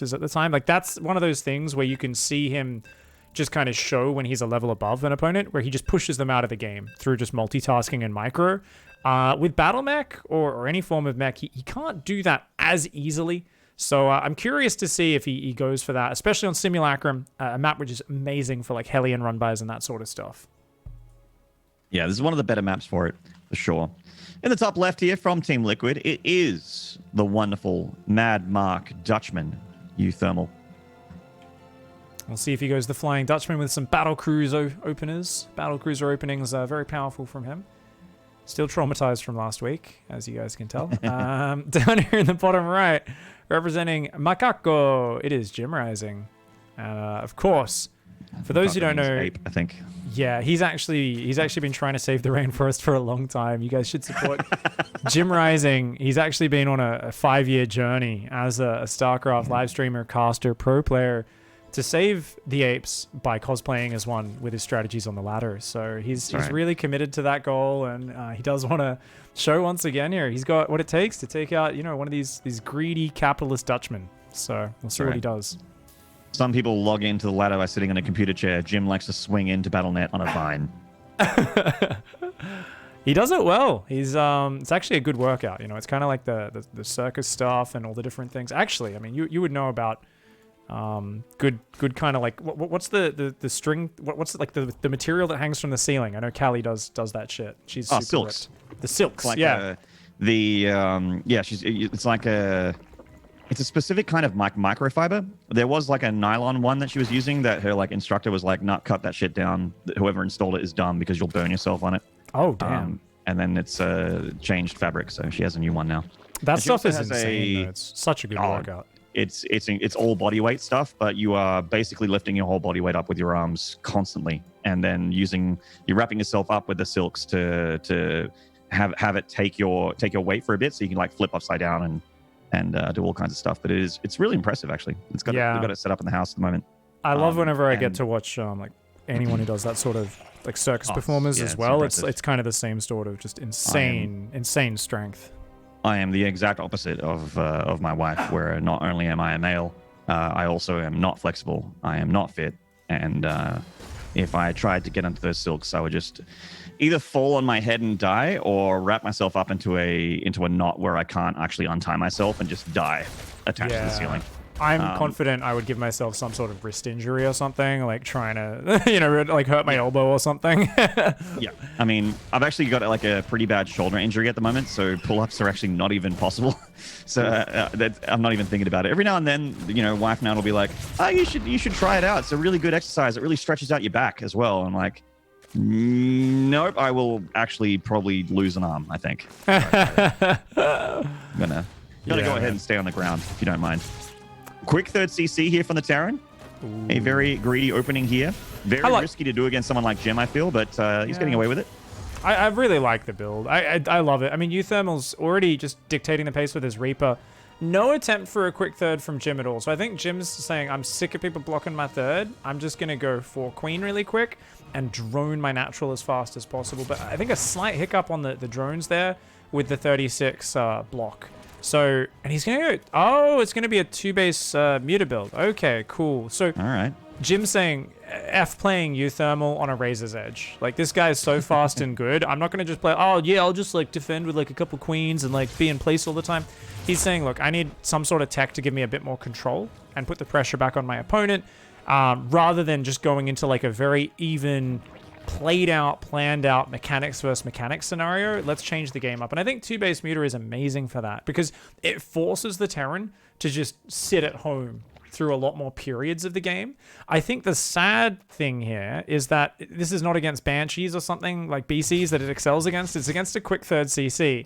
at the time. Like, that's one of those things where you can see him just kind of show when he's a level above an opponent, where he just pushes them out of the game through just multitasking and micro. With battle mech or any form of mech, he can't do that as easily. So I'm curious to see if he goes for that, especially on Simulacrum, a map which is amazing for like Hellion run-bys and that sort of stuff. Yeah, this is one of the better maps for it, for sure. In the top left here from Team Liquid, it is the wonderful Mad Mark Dutchman, uThermal. We'll see if he goes the Flying Dutchman with some Battle Cruiser openers. Battle Cruiser openings are very powerful from him. Still traumatized from last week, as you guys can tell. Down here in the bottom right, representing Macaco, it is Jimrising. Of course, for those who don't know, Ape, I think. Yeah, he's actually been trying to save the rainforest for a long time. You guys should support Jimrising. He's actually been on a 5-year journey as a StarCraft live streamer, caster, pro player to save the apes by cosplaying as one with his strategies on the ladder. So he's really committed to that goal, and he does want to show once again here he's got what it takes to take out, one of these greedy capitalist Dutchmen. So we'll see what he does. Some people log into the ladder by sitting in a computer chair. Jim likes to swing into Battle.net on a vine. He does it well. He's it's actually a good workout. It's kind of like the circus stuff and all the different things. Actually, I mean, you would know about good kind of like what's the string? What's like the material that hangs from the ceiling? I know Callie does that shit. She's super silks. Ripped. The silks, like yeah. It's a specific kind of microfiber. There was like a nylon one that she was using that her like instructor was like, "Not cut that shit down. Whoever installed it is dumb because you'll burn yourself on it." Oh damn! And then it's changed fabric, so she has a new one now. That stuff is insane. It's such a good workout. It's all body weight stuff, but you are basically lifting your whole body weight up with your arms constantly, and then you're wrapping yourself up with the silks to have it take your weight for a bit, so you can like flip upside down and do all kinds of stuff. But it's really impressive actually. We've got it set up in the house at the moment. I love whenever I get to watch like anyone who does that sort of like circus performers as well. It's kind of the same sort of just insane strength. I am the exact opposite of my wife, where not only am I a male, I also am not flexible. I am not fit, and if I tried to get into those silks, I would just either fall on my head and die, or wrap myself up into a knot where I can't actually untie myself and just die attached to the ceiling. I'm confident I would give myself some sort of wrist injury or something, like trying to, like hurt my elbow or something. Yeah. I mean, I've actually got like a pretty bad shoulder injury at the moment, so pull-ups are actually not even possible. So I'm not even thinking about it. Every now and then, wife now will be like, "Oh, you should try it out. It's a really good exercise. It really stretches out your back as well." I'm like, nope, I will actually probably lose an arm, I think. I'm gonna go ahead and stay on the ground, if you don't mind. Quick third CC here from the Terran. Ooh. A very greedy opening here. Very risky to do against someone like Jim, I feel, but he's getting away with it. I really like the build. I love it. I mean, uThermal's already just dictating the pace with his Reaper. No attempt for a quick third from Jim at all. So I think Jim's saying, I'm sick of people blocking my third. I'm just going to go for Queen really quick and drone my natural as fast as possible. But I think a slight hiccup on the drones there with the 36 block. So, and he's going to go, it's going to be a 2-base muta build. Okay, cool. So, all right. Jim's saying, F playing uThermal on a razor's edge. Like, this guy is so fast and good. I'm not going to just play, I'll just, like, defend with, like, a couple queens and, like, be in place all the time. He's saying, look, I need some sort of tech to give me a bit more control and put the pressure back on my opponent, rather than just going into, like, a very even, planned out mechanics versus mechanics scenario. Let's change the game up. And I think 2-base muta is amazing for that, because it forces the Terran to just sit at home through a lot more periods of the game. I think the sad thing here is that this is not against Banshees or something like BCs that it excels against. It's against a quick third CC.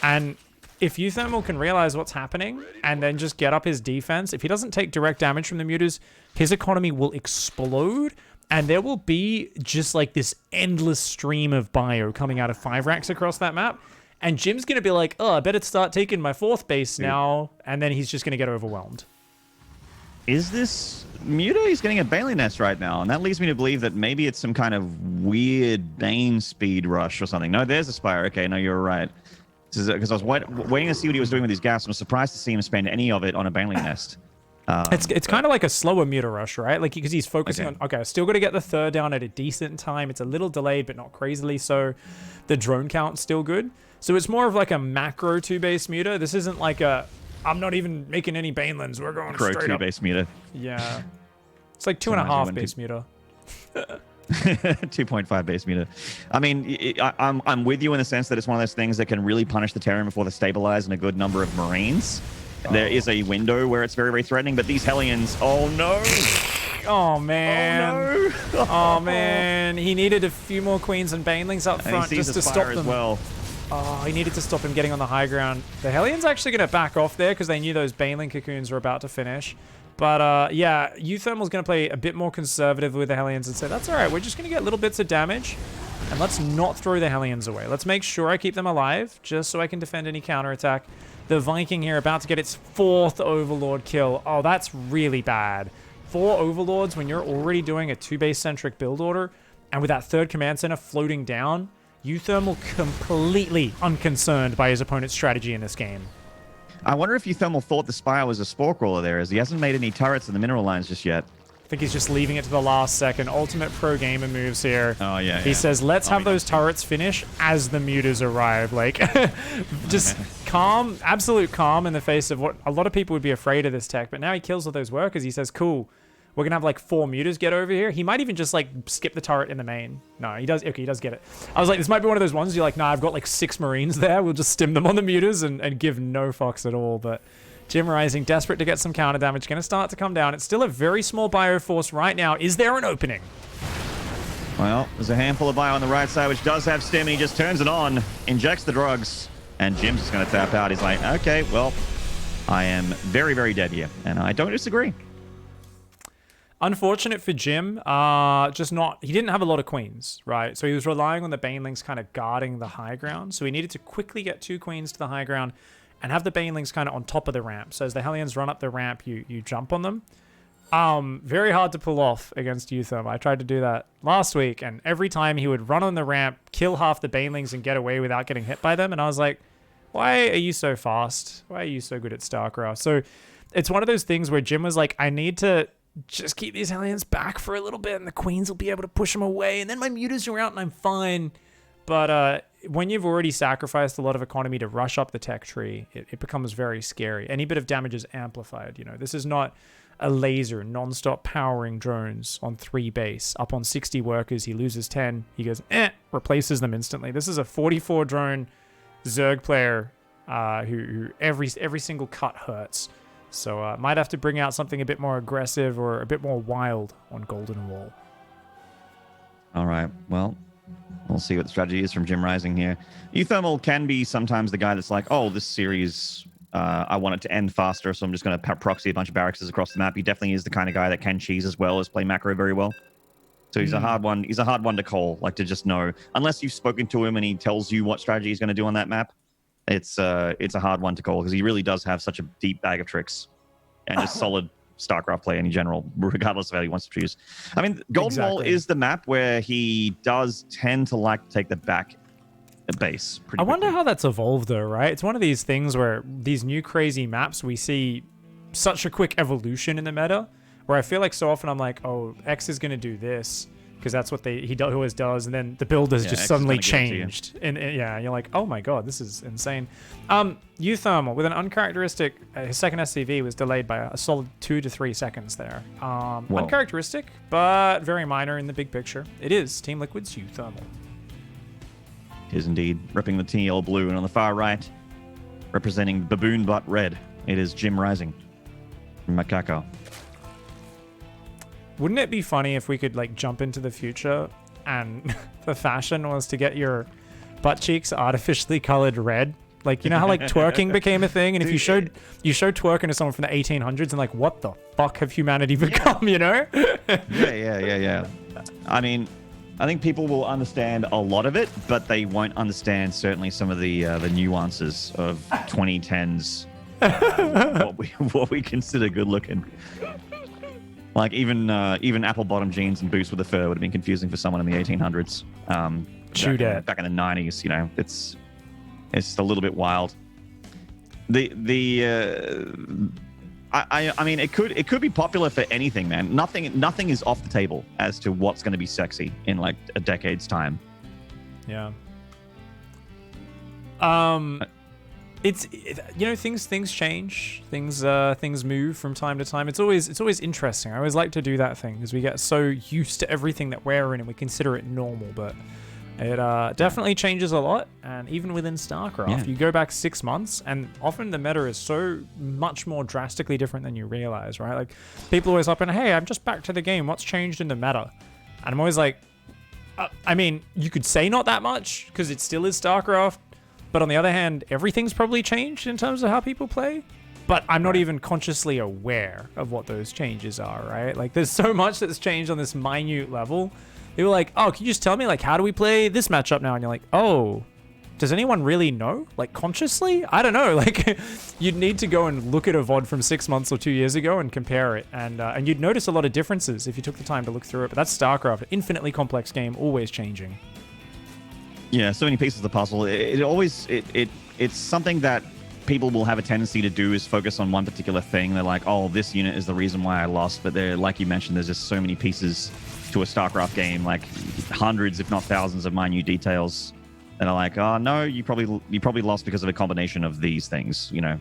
And if uThermal can realize what's happening and then just get up his defense, if he doesn't take direct damage from the mutas, his economy will explode. And there will be just like this endless stream of bio coming out of 5 racks across that map. And Jim's going to be like, I better start taking my 4th base now. And then he's just going to get overwhelmed. Is this muta? He's getting a Bailey Nest right now. And that leads me to believe that maybe it's some kind of weird Bane speed rush or something. No, there's a Spire. Okay, no, you're right. Because I was waiting to see what he was doing with his gas. I was surprised to see him spend any of it on a Bailey Nest. It's kind of like a slower meter rush, right? Like, because he's focusing Okay. on, okay, still got to get the third down at a decent time. It's a little delayed, but not crazily so. The drone count's still good. So it's more of like a macro 2-base meter. This isn't like a, I'm not even making any Banelands. We're going Pro straight up. 2-base meter. Yeah. It's like 2.5 base meter. 2.5 base meter. I mean, I'm with you in the sense that it's one of those things that can really punish the Terran before they stabilize in a good number of Marines. There is a window where it's very, very threatening, but these Hellions, oh no! Oh man! Oh no! Oh man! He needed a few more Queens and Banelings up front just to stop them. As well. Oh, he needed to stop him getting on the high ground. The Hellions actually going to back off there because they knew those Baneling cocoons were about to finish. But yeah, uThermal's going to play a bit more conservative with the Hellions and say, that's all right, we're just going to get little bits of damage. And let's not throw the Hellions away. Let's make sure I keep them alive, just so I can defend any counterattack. The Viking here about to get its 4th Overlord kill. Oh, that's really bad. 4 Overlords when you're already doing a 2-base-centric build order, and with that 3rd command center floating down, uThermal completely unconcerned by his opponent's strategy in this game. I wonder if uThermal thought the Spire was a Spore Crawler there, as he hasn't made any turrets in the mineral lines just yet. I think he's just leaving it to the last second. Ultimate pro gamer moves here. Oh, yeah. He says, let's have those turrets finish as the mutas arrive. Like, just calm, absolute calm in the face of what a lot of people would be afraid of this tech. But now he kills all those workers. He says, cool, we're going to have like 4 mutas get over here. He might even just like skip the turret in the main. No, he does. Okay, he does get it. I was like, this might be one of those ones you're like, nah, I've got like 6 Marines there. We'll just stim them on the mutas and give no fucks at all. But Jimrising, desperate to get some counter damage, going to start to come down. It's still a very small bioforce right now. Is there an opening? Well, there's a handful of bio on the right side, which does have stim, and he just turns it on, injects the drugs, and Jim's just going to tap out. He's like, okay, well, I am very, very dead here, and I don't disagree. Unfortunate for Jim, he didn't have a lot of queens, right? So he was relying on the Banelings kind of guarding the high ground. So he needed to quickly get 2 queens to the high ground and have the Banelings kind of on top of the ramp. So as the Hellions run up the ramp, you jump on them. Very hard to pull off against uThermal. I tried to do that last week, and every time he would run on the ramp, kill half the Banelings, and get away without getting hit by them. And I was like, why are you so fast? Why are you so good at StarCraft? So it's one of those things where Jim was like, I need to just keep these Hellions back for a little bit, and the Queens will be able to push them away, and then my mutas are out, and I'm fine. But when you've already sacrificed a lot of economy to rush up the tech tree, it becomes very scary. Any bit of damage is amplified. You know, this is not a laser non-stop powering drones on 3 base. Up on 60 workers, he loses 10. He goes, replaces them instantly. This is a 44 drone Zerg player who every single cut hurts. So might have to bring out something a bit more aggressive or a bit more wild on Golden Wall. All right, well, we'll see what the strategy is from Jimrising here. uThermal can be sometimes the guy that's like, oh, this series, I want it to end faster, so I'm just going to proxy a bunch of barracks across the map. He definitely is the kind of guy that can cheese as well as play macro very well. So he's a hard one. He's a hard one to call, like to just know. Unless you've spoken to him and he tells you what strategy he's going to do on that map, it's a hard one to call because he really does have such a deep bag of tricks and just solid StarCraft play in general, regardless of how he wants to choose. I mean, Golden Wall is the map where he does tend to like to take the back base. I wonder how that's evolved though, right? It's one of these things where these new crazy maps, we see such a quick evolution in the meta, where I feel like so often I'm like, oh, X is going to do this, because that's what he always does, and then the build has just suddenly changed. And yeah, you're like, oh my god, this is insane. uThermal, with an uncharacteristic, his second SCV was delayed by a solid 2 to 3 seconds there. Uncharacteristic, but very minor in the big picture. It is Team Liquid's uThermal. It is indeed. Ripping the TL blue, and on the far right, representing Baboon Butt Red, it is Jimrising from Macaco. Wouldn't it be funny if we could like jump into the future and the fashion was to get your butt cheeks artificially colored red? Like, you know how like twerking became a thing, and if you showed twerking to someone from the 1800s and like, what the fuck have humanity become, you know? Yeah. I mean, I think people will understand a lot of it, but they won't understand certainly some of the nuances of 2010s, what we consider good looking. Like even apple bottom jeans and boots with a fur would have been confusing for someone in the 1800s. Back in the 90s, you know, it's just a little bit wild. I mean, it could be popular for anything, man. Nothing is off the table as to what's going to be sexy in like a decade's time. Yeah. Things change, things move from time to time. It's always interesting. I always like to do that thing because we get so used to everything that we're in and we consider it normal, but it definitely changes a lot. And even within StarCraft, you go back 6 months and often the meta is so much more drastically different than you realize, right? Like people always up and, hey, I'm just back to the game. What's changed in the meta? And I'm always like, I mean, you could say not that much because it still is StarCraft. But on the other hand, everything's probably changed in terms of how people play. But I'm not even consciously aware of what those changes are, right? Like, there's so much that's changed on this minute level. They were like, oh, can you just tell me, like, how do we play this matchup now? And you're like, oh, does anyone really know? Like, consciously? I don't know. Like, you'd need to go and look at a VOD from 6 months or 2 years ago and compare it. And you'd notice a lot of differences if you took the time to look through it. But that's StarCraft, an infinitely complex game, always changing. Yeah, so many pieces of the puzzle. It's something that people will have a tendency to do is focus on one particular thing. They're like, oh, this unit is the reason why I lost. But they're, like you mentioned, there's just so many pieces to a StarCraft game, like hundreds, if not thousands, of minute details. And are like, oh no, you probably lost because of a combination of these things. You know,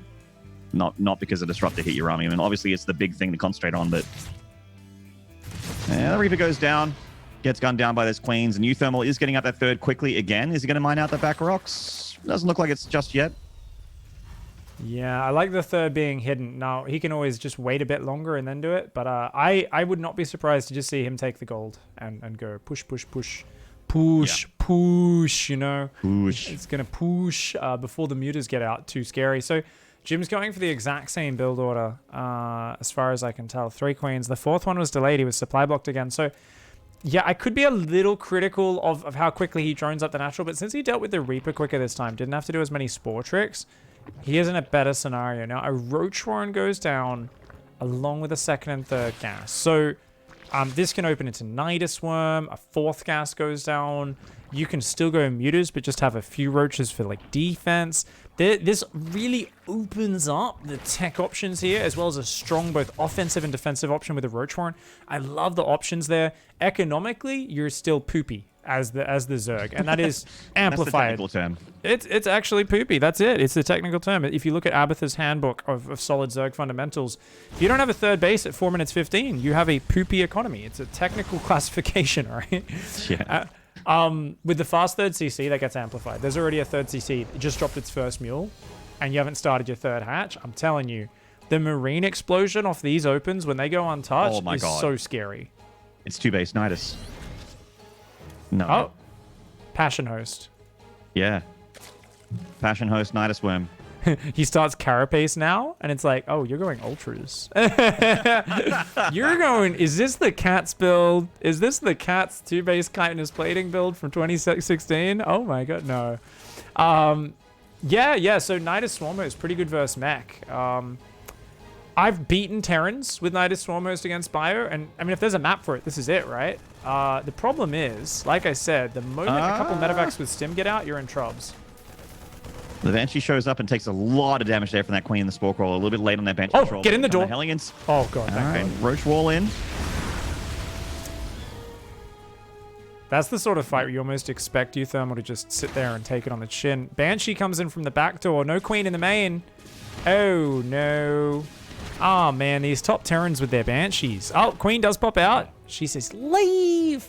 not because a disruptor hit your army. I mean, obviously it's the big thing to concentrate on, but the Reaper goes down. Gets gunned down by those queens, and uThermal is getting out that third quickly again. Is he going to mine out the back rocks? Doesn't look like it's just yet. Yeah, I like the third being hidden. Now, he can always just wait a bit longer and then do it, but I would not be surprised to just see him take the gold and go push, you know? Push. It's going to push before the mutas get out. Too scary. So Jim's going for the exact same build order as far as I can tell. 3 queens. The 4th one was delayed. He was supply blocked again. So yeah, I could be a little critical of how quickly he drones up the natural, but since he dealt with the Reaper quicker this time, didn't have to do as many spore tricks, he is in a better scenario. Now, a Roach Warren goes down along with a 2nd and 3rd gas. So this can open into Nydus Worm, a 4th gas goes down. You can still go mutas, but just have a few roaches for like defense. This really opens up the tech options here, as well as a strong both offensive and defensive option with the Roach Warren. I love the options there. Economically, you're still poopy as the Zerg, and that is amplified. That's the technical term. It's actually poopy. That's it. It's the technical term. If you look at Abatha's handbook of solid Zerg fundamentals, if you don't have a 3rd base at 4 minutes 15, you have a poopy economy. It's a technical classification, right? Yeah. With the fast 3rd CC, that gets amplified. There's already a 3rd CC. It just dropped its first mule, and you haven't started your 3rd hatch. I'm telling you, the marine explosion off these opens when they go untouched is so scary. It's 2 base Nydus. No. Oh, Passion Host. Yeah. Passion Host, Nydus Worm. He starts Carapace now, and it's like, oh, you're going Ultras. You're going, is this the Cats build? Is this the Cats 2-base Chitinous Plating build from 2016? Oh my god, no. Yeah, so Nydus Swarmhost is pretty good versus mech. I've beaten Terrans with Nydus Swarmhost against Bio, and I mean, if there's a map for it, this is it, right? The problem is, like I said, the moment a couple medevacs with Stim get out, you're in trubs. The Banshee shows up and takes a lot of damage there from that Queen and the Spore Crawler. A little bit late on that Banshee Oh, control. get in the door. The Hellions. Oh, God. All right, Roach Wall in. That's the sort of fight where you almost expect uThermal to just sit there and take it on the chin. Banshee comes in from the back door. No Queen in the main. Oh, no. Oh, man, these top Terrans with their Banshees. Oh, Queen does pop out. She says, leave.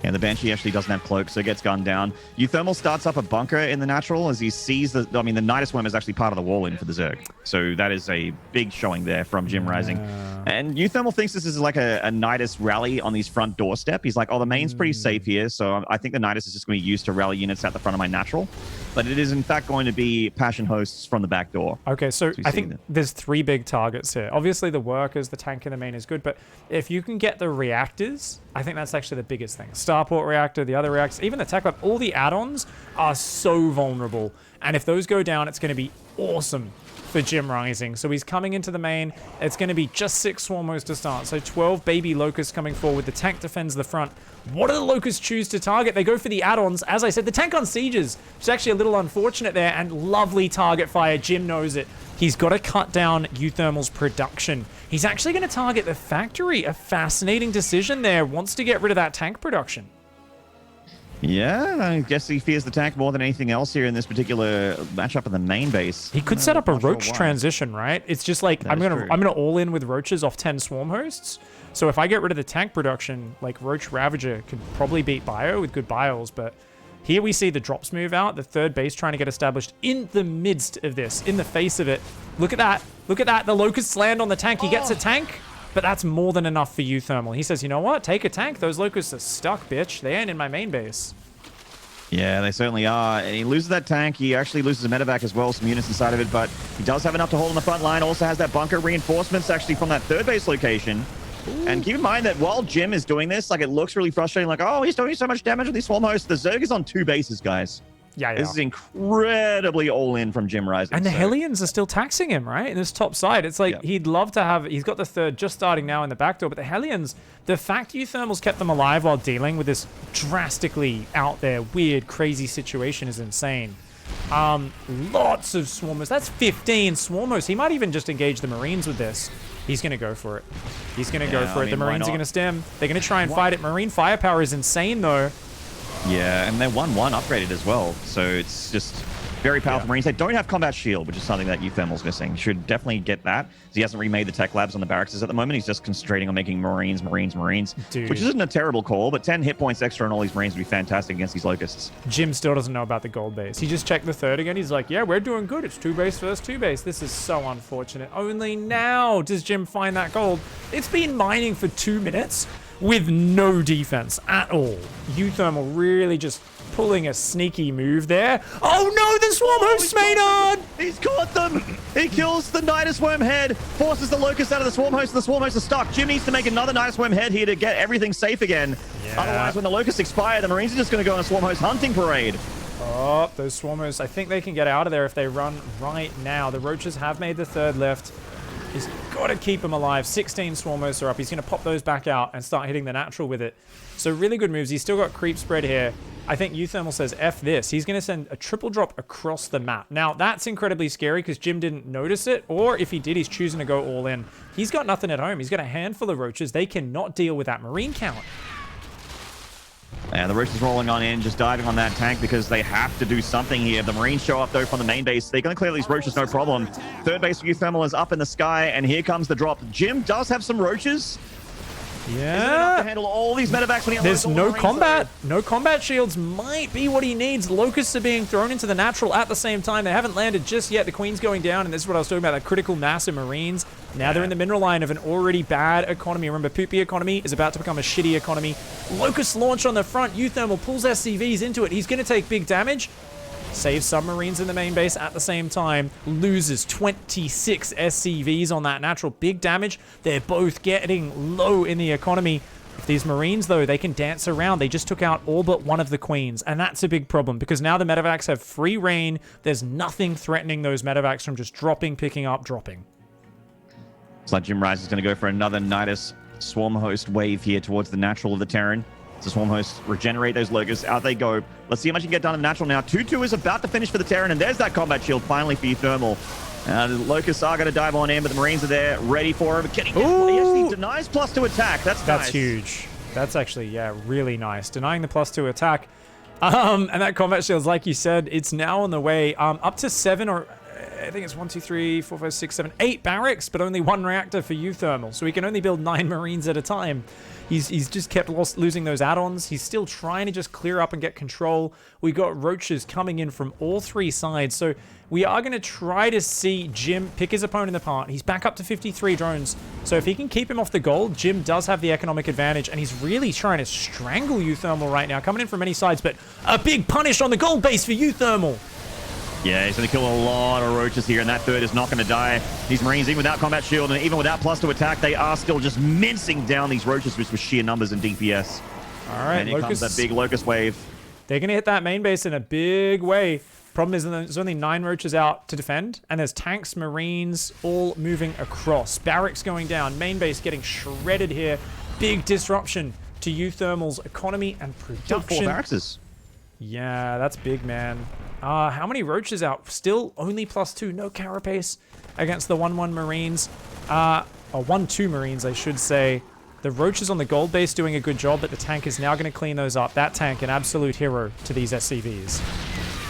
And the Banshee actually doesn't have cloak, so it gets gunned down. uThermal starts up a bunker in the natural as he sees the... I mean, the Nydus Worm is actually part of the wall-in for the Zerg. So that is a big showing there from Jimrising. And uThermal thinks this is like a Nydus rally on his front doorstep. He's like, oh, the main's pretty safe here, so I think the Nydus is just going to be used to rally units at the front of my natural. But it is, in fact, going to be Passion Hosts from the back door. Okay, so I think there's 3 big targets here. Obviously, the workers, the tank in the main is good, but if you can get the reactors, I think that's actually the biggest thing. Starport reactor, the other reactors, even the tech lab, all the add-ons are so vulnerable. And if those go down, it's going to be awesome for Jimrising. So he's coming into the main. It's going to be just 6 Swarmhosts to start. So 12 baby Locusts coming forward. The tank defends the front. What do the Locusts choose to target? They go for the add-ons. As I said, the tank on sieges, which is actually a little unfortunate there, and lovely target fire. Jim knows it. He's got to cut down uThermal's production. He's actually going to target the factory. A fascinating decision there. Wants to get rid of that tank production. Yeah, I guess he fears the tank more than anything else here in this particular matchup in the main base. He could set up a roach transition, right? It's just like I'm gonna all in with roaches off 10 swarm hosts. So if I get rid of the tank production, like Roach Ravager could probably beat Bio with good bios, but here we see the drops move out, the third base trying to get established in the midst of this, in the face of it. Look at that. Look at that. The Locusts land on the tank. He gets a tank, but that's more than enough for uThermal. He says, you know what? Take a tank. Those Locusts are stuck, bitch. They ain't in my main base. Yeah, they certainly are. And he loses that tank. He actually loses a medevac as well, some units inside of it, but he does have enough to hold on the front line. Also has that bunker reinforcements actually from that third base location. Ooh. And keep in mind that while Jim is doing this, like, it looks really frustrating. Like, oh, he's doing so much damage with these Swarmhosts. The Zerg is on 2 bases, guys. Yeah. This is incredibly all-in from Jimrising. And the Hellions are still taxing him, right? In this top side. It's like he'd love to have... He's got the third just starting now in the back door, but the Hellions, the fact uThermal's kept them alive while dealing with this drastically out there, weird, crazy situation is insane. Lots of Swarmhosts. That's 15 Swarmhosts. He might even just engage the Marines with this. He's going to go for it. He's going to go for it. The Marines are going to stem. They're going to try and fight it. Marine firepower is insane, though. Yeah, and they're 1-1 upgraded as well. So it's just very powerful Marines. They don't have combat shield, which is something that uThermal's missing. Should definitely get that. He hasn't remade the tech labs on the barracks at the moment. He's just concentrating on making Marines, Dude. which isn't a terrible call, but 10 hit points extra on all these Marines would be fantastic against these Locusts. Jim still doesn't know about the gold base. He just checked the third again. He's like, yeah, we're doing good. It's 2 base versus 2 base. This is so unfortunate. Only now does Jim find that gold. It's been mining for 2 minutes with no defense at all. uThermal really just pulling a sneaky move there. Oh no, the Swarmhost Maynarde! He's caught them! He kills the Nydus worm head, forces the Locust out of the Swarmhost, and the Swarmhost are stuck. Jim needs to make another Nydus worm head here to get everything safe again. Yeah. Otherwise, when the Locusts expire, the Marines are just going to go on a Swarmhost hunting parade. Oh, those Swarmhosts, I think they can get out of there if they run right now. The Roaches have made the third lift. He's got to keep him alive. 16 Swarmhosts are up. He's going to pop those back out and start hitting the natural with it. So really good moves. He's still got creep spread here. I think uThermal says, F this. He's going to send a triple drop across the map. Now, that's incredibly scary because Jim didn't notice it. Or if he did, he's choosing to go all in. He's got nothing at home. He's got a handful of Roaches. They cannot deal with that Marine count. And the Roach is rolling on in, just diving on that tank because they have to do something here. The Marines show up, though, from the main base. They're going to clear these Roaches, no problem. Third base for uThermal is up in the sky, and here comes the drop. Jim does have some Roaches. Yeah. Is it enough to handle all these medevacs when he There's no combat. No combat shields might be what he needs. Locusts are being thrown into the natural at the same time. They haven't landed just yet. The Queen's going down, and this is what I was talking about, that critical mass of Marines. Now they're in the mineral line of an already bad economy. Remember, poopy economy is about to become a shitty economy. Locusts launch on the front. uThermal pulls SCVs into it. He's going to take big damage. Saves submarines in the main base at the same time. Loses 26 SCVs on that natural. Big damage. They're both getting low in the economy. If these Marines, though, they can dance around. They just took out all but one of the Queens. And that's a big problem because now the medevacs have free reign. There's nothing threatening those medevacs from just dropping, picking up, dropping. It's like Jimrising is going to go for another Nydus Swarmhost wave here towards the natural of the Terran. The Swarmhosts regenerate those Locusts. Out they go. Let's see how much you can get done in the natural now. 2-2 is about to finish for the Terran, and there's that combat shield finally for uThermal. The Locusts are going to dive on in, but the Marines are there, ready for him. He actually denies +2 attack. That's nice. Huge. That's actually, yeah, really nice. Denying the +2 attack. And that combat shield, like you said, it's now on the way. Up to 7 or... I think it's 1, 2, 3, 4, 5, 6, 7, 8 barracks, but only 1 reactor for uThermal. So he can only build 9 Marines at a time. He's just kept losing those add-ons. He's still trying to just clear up and get control. We got Roaches coming in from all 3 sides. So we are going to try to see Jim pick his opponent apart. He's back up to 53 drones. So if he can keep him off the gold, Jim does have the economic advantage. And he's really trying to strangle uThermal right now. Coming in from many sides, but a big punish on the gold base for uThermal. Yeah, he's going to kill a lot of Roaches here, and that third is not going to die. These Marines, even without combat shield, and even without +2 attack, they are still just mincing down these Roaches with sheer numbers and DPS. All right, and here comes that big Locust wave. They're going to hit that main base in a big way. Problem is there's only 9 roaches out to defend, and there's tanks, marines, all moving across. Barracks going down, main base getting shredded here. Big disruption to uThermal's economy and production. 4 barracks. Yeah, that's big, man. How many roaches out? Still only +2. No carapace against the 1-1 marines. Or 1-2 marines, I should say. The roaches on the gold base doing a good job, but the tank is now going to clean those up. That tank, an absolute hero to these SCVs.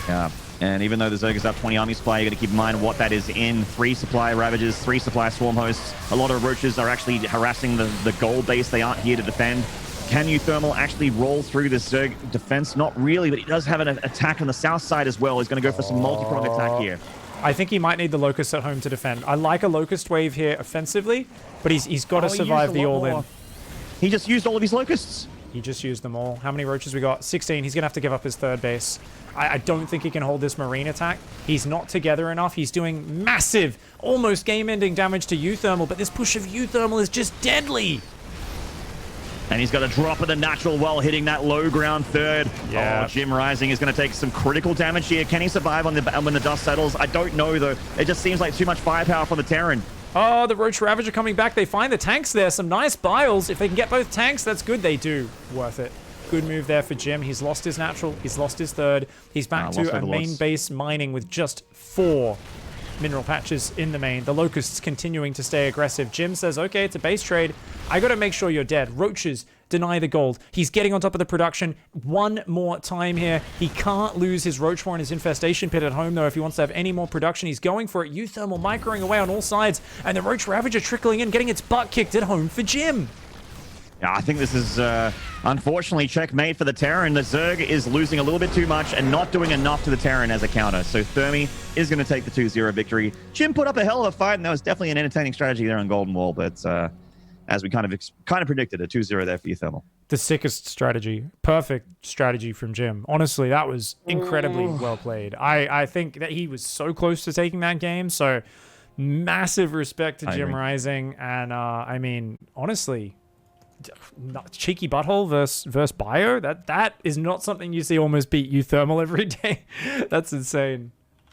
Yeah. And even though the Zerg is up 20 army supply, you got to keep in mind what that is in. 3 supply Ravages, 3 supply Swarmhosts. A lot of roaches are actually harassing the gold base. They aren't here to defend. Can uThermal actually roll through this Zerg defense? Not really, but he does have an attack on the south side as well. He's going to go for some multi-pronged attack here. I think he might need the Locust at home to defend. I like a Locust wave here offensively, but he's got to survive the all-in. He just used all of his Locusts. He just used them all. How many roaches we got? 16. He's going to have to give up his 3rd base. I don't think he can hold this marine attack. He's not together enough. He's doing massive, almost game-ending damage to uThermal, but this push of uThermal is just deadly. And he's got a drop of the natural while hitting that low ground 3rd. Yeah. Oh, Jimrising is going to take some critical damage here. Can he survive when the dust settles? I don't know, though. It just seems like too much firepower for the Terran. Oh, the Roach Ravager coming back. They find the tanks there. Some nice biles. If they can get both tanks, that's good. They do. Worth it. Good move there for Jim. He's lost his natural. He's lost his 3rd. He's back to a main base mining with just 4 mineral patches in the main. The Locusts continuing to stay aggressive. Jim says, okay, it's a base trade. I got to make sure you're dead. Roaches deny the gold. He's getting on top of the production one more time here. He can't lose his Roach War and his Infestation Pit at home, though, if he wants to have any more production. He's going for it. uThermal microing away on all sides, and the Roach Ravager trickling in, getting its butt kicked at home for Jim. Yeah, I think this is, unfortunately, checkmate for the Terran. The Zerg is losing a little bit too much and not doing enough to the Terran as a counter. So Thermi is going to take the 2-0 victory. Jim put up a hell of a fight, and that was definitely an entertaining strategy there on Golden Wall. But as we kind of predicted, a 2-0 there for uThermal. The sickest strategy. Perfect strategy from Jim. Honestly, that was incredibly well played. I think that he was so close to taking that game. So massive respect to Jimrising. And I mean, honestly, cheeky butthole versus bio, that is not something you see almost beat uThermal every day. That's insane.